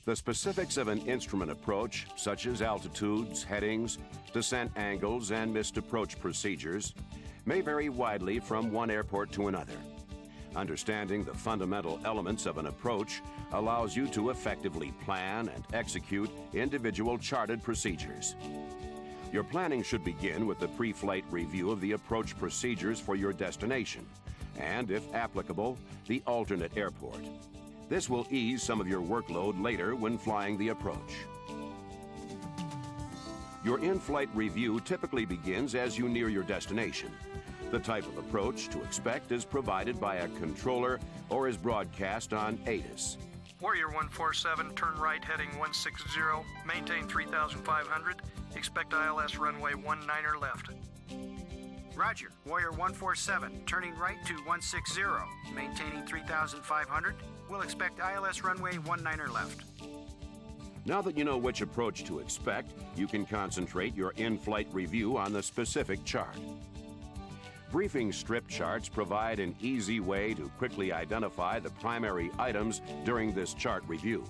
The specifics of an instrument approach, such as altitudes, headings, descent angles, and missed approach procedures, may vary widely from one airport to another. Understanding the fundamental elements of an approach allows you to effectively plan and execute individual charted procedures. Your planning should begin with the pre-flight review of the approach procedures for your destination, and, if applicable, the alternate airport. This will ease some of your workload later when flying the approach. Your in-flight review typically begins as you near your destination. The type of approach to expect is provided by a controller or is broadcast on ATIS. Warrior 147, turn right heading 160, maintain 3,500, expect ILS runway 19er left. Roger, Warrior 147, turning right to 160, maintaining 3,500, we'll expect ILS runway 19er left. Now that you know which approach to expect, you can concentrate your in-flight review on the specific chart. Briefing strip charts provide an easy way to quickly identify the primary items during this chart review.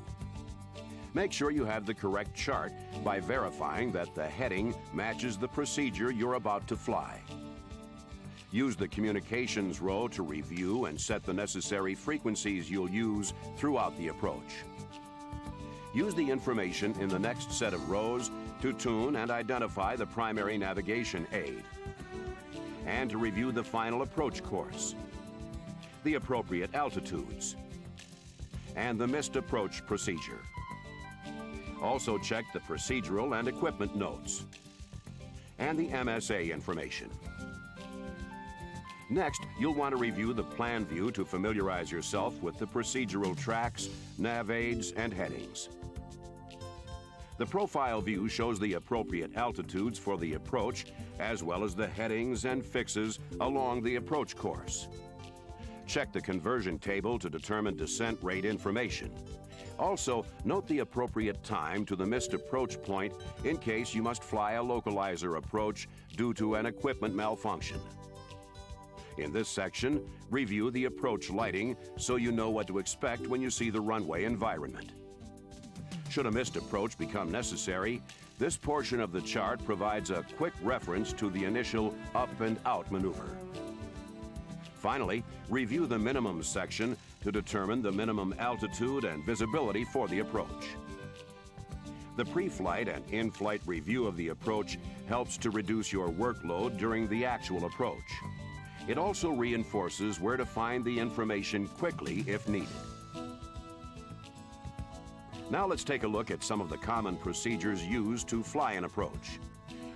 Make sure you have the correct chart by verifying that the heading matches the procedure you're about to fly. Use the communications row to review and set the necessary frequencies you'll use throughout the approach. Use the information in the next set of rows to tune and identify the primary navigation aid, and to review the final approach course, the appropriate altitudes, and the missed approach procedure. Also check the procedural and equipment notes, and the MSA information. Next, you'll want to review the plan view to familiarize yourself with the procedural tracks, nav aids, and headings. The profile view shows the appropriate altitudes for the approach, as well as the headings and fixes along the approach course. Check the conversion table to determine descent rate information. Also, note the appropriate time to the missed approach point in case you must fly a localizer approach due to an equipment malfunction. In this section, review the approach lighting so you know what to expect when you see the runway environment. Should a missed approach become necessary, this portion of the chart provides a quick reference to the initial up and out maneuver. Finally, review the minimum section to determine the minimum altitude and visibility for the approach. The pre-flight and in-flight review of the approach helps to reduce your workload during the actual approach. It also reinforces where to find the information quickly if needed. Now let's take a look at some of the common procedures used to fly an approach.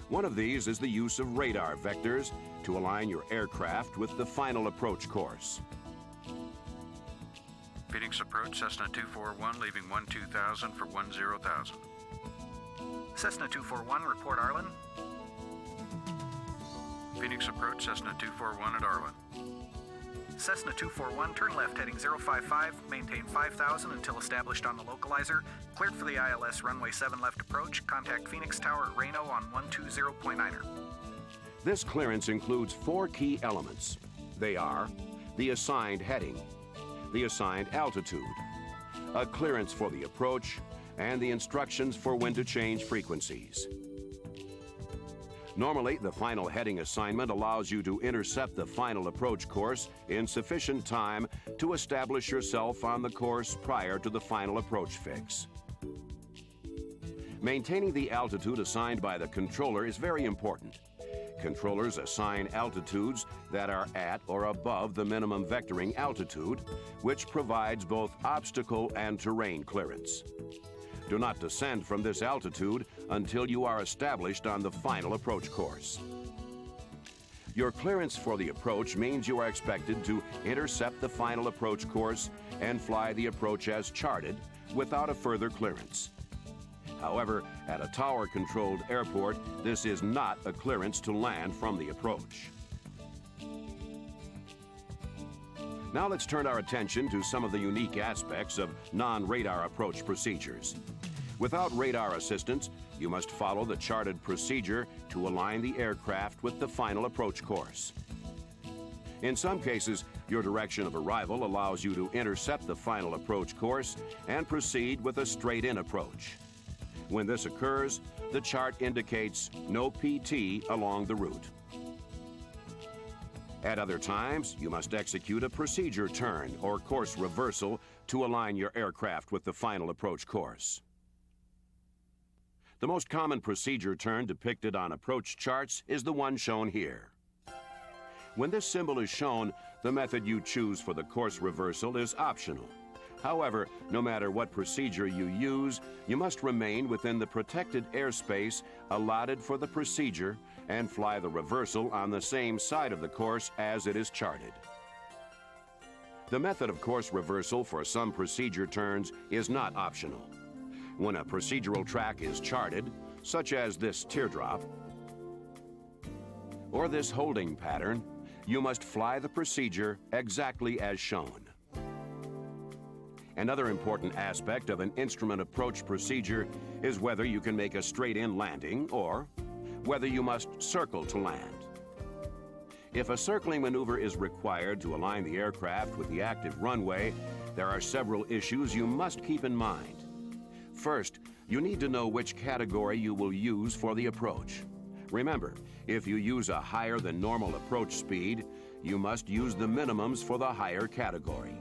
One of these is the use of radar vectors to align your aircraft with the final approach course. Phoenix approach, Cessna 241, leaving 12,000 for 10,000. Cessna 241, report Arlen. Phoenix approach, Cessna 241 at Arlen. Cessna 241, turn left heading 055, maintain 5,000 until established on the localizer. Cleared for the ILS runway 7 left approach. Contact Phoenix Tower at Reno on 120.9er. This clearance includes 4 key elements. They are the assigned heading, the assigned altitude, a clearance for the approach, and the instructions for when to change frequencies. Normally, the final heading assignment allows you to intercept the final approach course in sufficient time to establish yourself on the course prior to the final approach fix. Maintaining the altitude assigned by the controller is very important. Controllers assign altitudes that are at or above the minimum vectoring altitude, which provides both obstacle and terrain clearance. Do not descend from this altitude until you are established on the final approach course. Your clearance for the approach means you are expected to intercept the final approach course and fly the approach as charted without a further clearance. However, at a tower-controlled airport, this is not a clearance to land from the approach. Now let's turn our attention to some of the unique aspects of non-radar approach procedures. Without radar assistance, you must follow the charted procedure to align the aircraft with the final approach course. In some cases, Your direction of arrival allows you to intercept the final approach course and proceed with a straight-in approach. When this occurs, the chart indicates no PT along the route. At other times, you must execute a procedure turn or course reversal to align your aircraft with the final approach course. The most common procedure turn depicted on approach charts is the one shown here. When this symbol is shown, the method you choose for the course reversal is optional. However, no matter what procedure you use, you must remain within the protected airspace allotted for the procedure and fly the reversal on the same side of the course as it is charted. The method of course reversal for some procedure turns is not optional. When a procedural track is charted, such as this teardrop or this holding pattern, you must fly the procedure exactly as shown. Another important aspect of an instrument approach procedure is whether you can make a straight-in landing or whether you must circle to land. If a circling maneuver is required to align the aircraft with the active runway, there are several issues you must keep in mind. First, you need to know which category you will use for the approach. Remember, if you use a higher than normal approach speed, you must use the minimums for the higher category.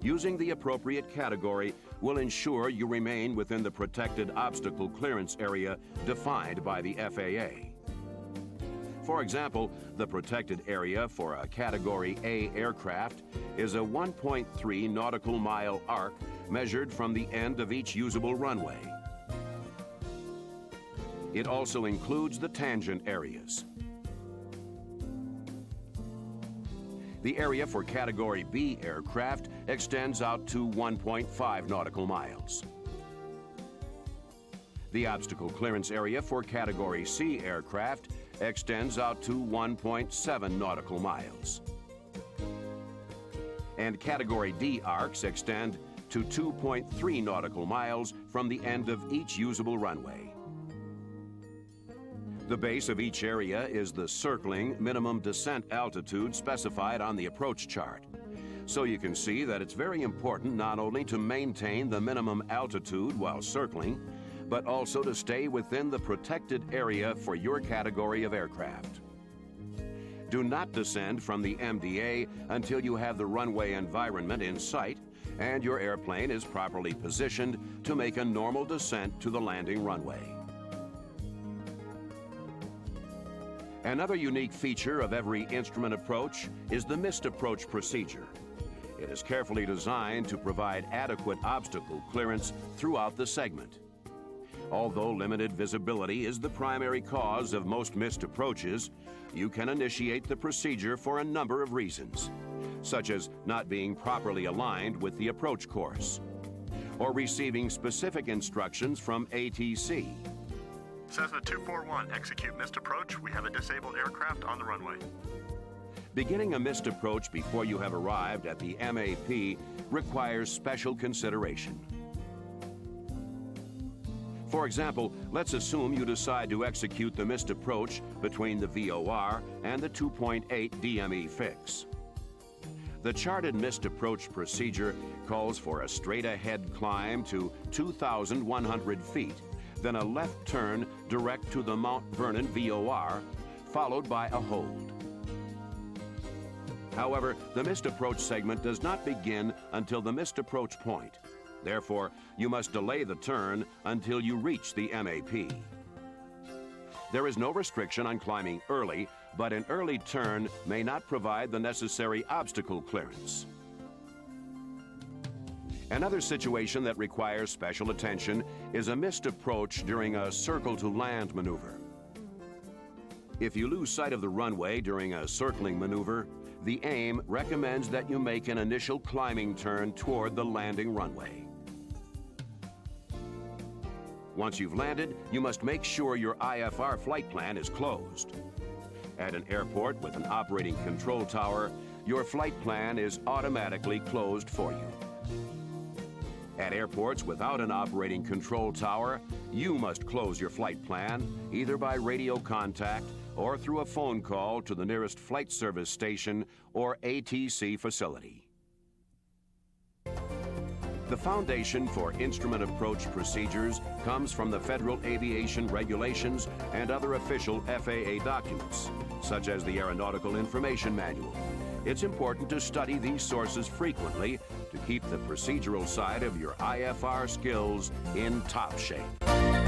Using the appropriate category will ensure you remain within the protected obstacle clearance area defined by the FAA. For example, the protected area for a Category A aircraft is a 1.3 nautical mile arc measured from the end of each usable runway. It also includes the tangent areas. The area for Category B aircraft extends out to 1.5 nautical miles. The obstacle clearance area for Category C aircraft extends out to 1.7 nautical miles. And Category D arcs extend to 2.3 nautical miles from the end of each usable runway. The base of each area is the circling minimum descent altitude specified on the approach chart. So you can see that it's very important not only to maintain the minimum altitude while circling, but also to stay within the protected area for your category of aircraft. Do not descend from the MDA until you have the runway environment in sight and your airplane is properly positioned to make a normal descent to the landing runway. Another unique feature of every instrument approach is the missed approach procedure. It is carefully designed to provide adequate obstacle clearance throughout the segment. Although limited visibility is the primary cause of most missed approaches, you can initiate the procedure for a number of reasons, such as not being properly aligned with the approach course, or receiving specific instructions from ATC. Cessna 241, execute missed approach. We have a disabled aircraft on the runway. Beginning a missed approach before you have arrived at the MAP requires special consideration. For example, let's assume you decide to execute the missed approach between the VOR and the 2.8 DME fix. The charted missed approach procedure calls for a straight-ahead climb to 2,100 feet, then a left turn direct to the Mount Vernon VOR, followed by a hold. However, the missed approach segment does not begin until the missed approach point. Therefore, you must delay the turn until you reach the MAP. There is no restriction on climbing early, but an early turn may not provide the necessary obstacle clearance. Another situation that requires special attention is a missed approach during a circle-to-land maneuver. If you lose sight of the runway during a circling maneuver, the AIM recommends that you make an initial climbing turn toward the landing runway. Once you've landed, you must make sure your IFR flight plan is closed. At an airport with an operating control tower, your flight plan is automatically closed for you. At airports without an operating control tower, you must close your flight plan either by radio contact or through a phone call to the nearest flight service station or ATC facility. The foundation for instrument approach procedures comes from the Federal Aviation Regulations and other official FAA documents, such as the Aeronautical Information Manual. It's important to study these sources frequently to keep the procedural side of your IFR skills in top shape.